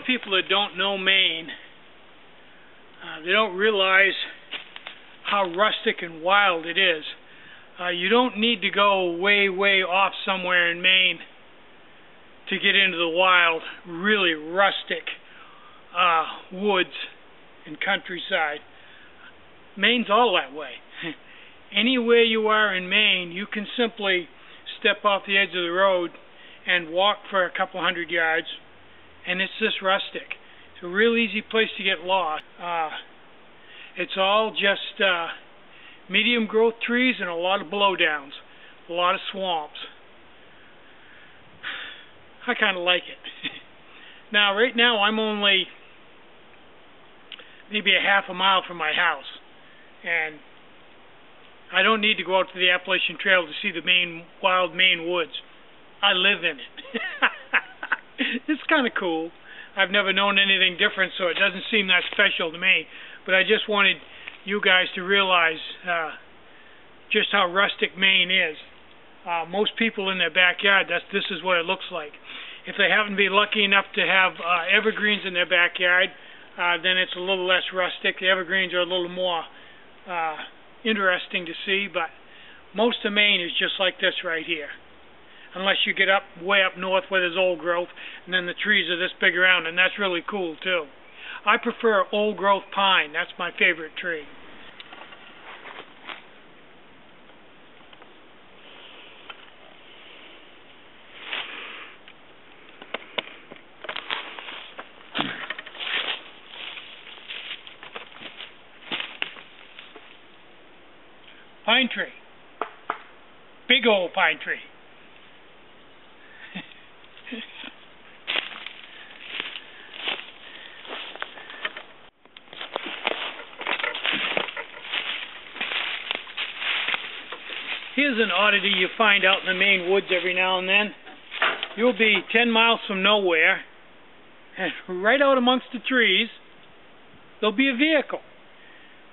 of people that don't know Maine, they don't realize how rustic and wild it is. You don't need to go way off somewhere in Maine to get into the wild, really rustic woods and countryside. Maine's all that way. Anywhere you are in Maine, you can simply step off the edge of the road and walk for a couple hundred yards, and it's just rustic. It's a real easy place to get lost. It's all just medium growth trees and a lot of blowdowns, a lot of swamps. I kind of like it. Now, right now, I'm only maybe a half a mile from my house, and I don't need to go out to the Appalachian Trail to see the wild Maine woods. I live in it. It's kind of cool. I've never known anything different, so it doesn't seem that special to me. But I just wanted you guys to realize just how rustic Maine is. Most people in their backyard, this is what it looks like. If they happen to be lucky enough to have evergreens in their backyard, then it's a little less rustic. The evergreens are a little more interesting to see, but most of Maine is just like this right here. Unless you get way up north where there's old growth, and then the trees are this big around, and that's really cool too. I prefer old growth pine. That's my favorite tree. Pine tree. Big old pine tree. Here's an oddity you find out in the Maine woods every now and then. You'll be 10 miles from nowhere, and right out amongst the trees, there'll be a vehicle.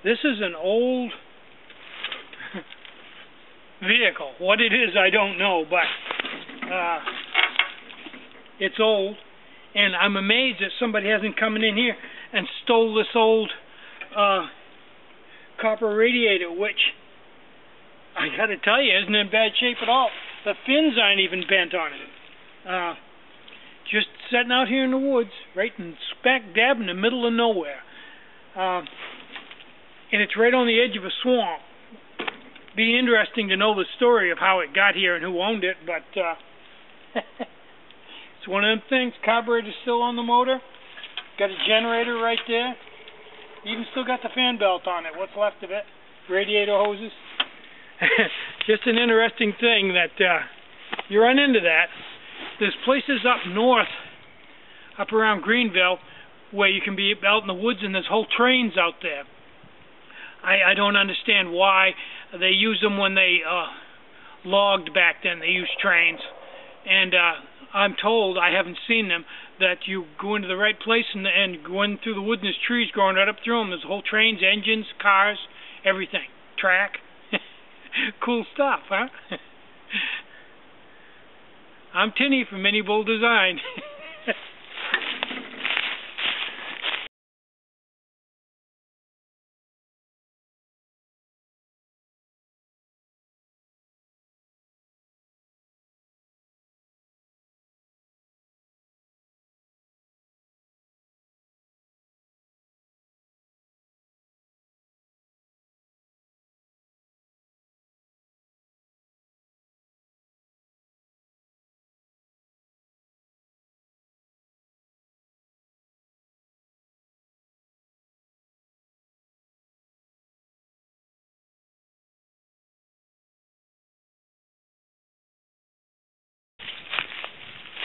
This is an old vehicle. What it is, I don't know, but it's old, and I'm amazed that somebody hasn't come in here and stole this old copper radiator, which I gotta tell you isn't in bad shape at all. The fins aren't even bent on it. Just sitting out here in the woods, right in smack dab in the middle of nowhere, and it's right on the edge of a swamp. Be interesting to know the story of how it got here and who owned it, but it's one of them things. Carburetor's still on the motor. Got a generator right there. Even still got the fan belt on it. What's left of it? Radiator hoses. Just an interesting thing that you run into that. There's places up north, up around Greenville, where you can be out in the woods and there's whole trains out there. I don't understand why they used them when they logged back then. They used trains. And I'm told, I haven't seen them, that you go into the right place and go in through the woods and there's trees growing right up through them. There's whole trains, engines, cars, everything. Track. Cool stuff, huh? I'm Tinny from Mini Bull Design.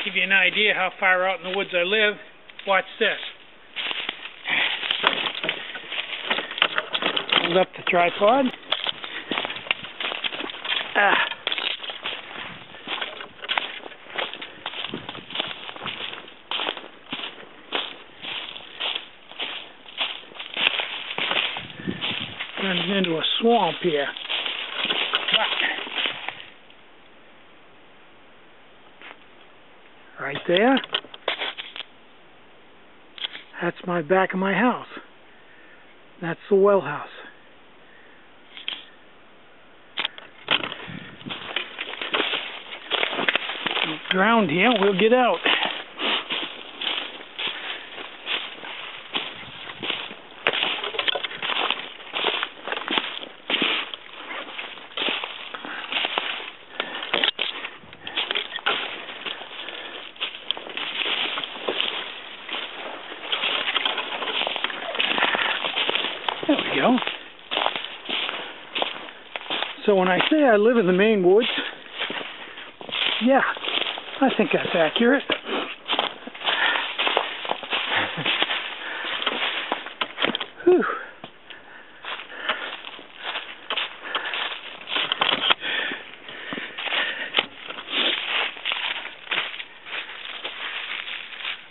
Give you an idea how far out in the woods I live. Watch this. Hold up the tripod. Running into a swamp here. Right there. That's my back of my house. That's the well house. Ground here, we'll get out. There we go. So when I say I live in the Maine woods, yeah, I think that's accurate. Whew.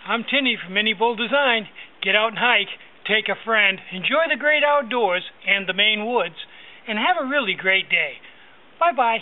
I'm Tinny from Mini Bull Design. Get out and hike, take a friend, enjoy the great outdoors and the Maine woods, and have a really great day. Bye-bye.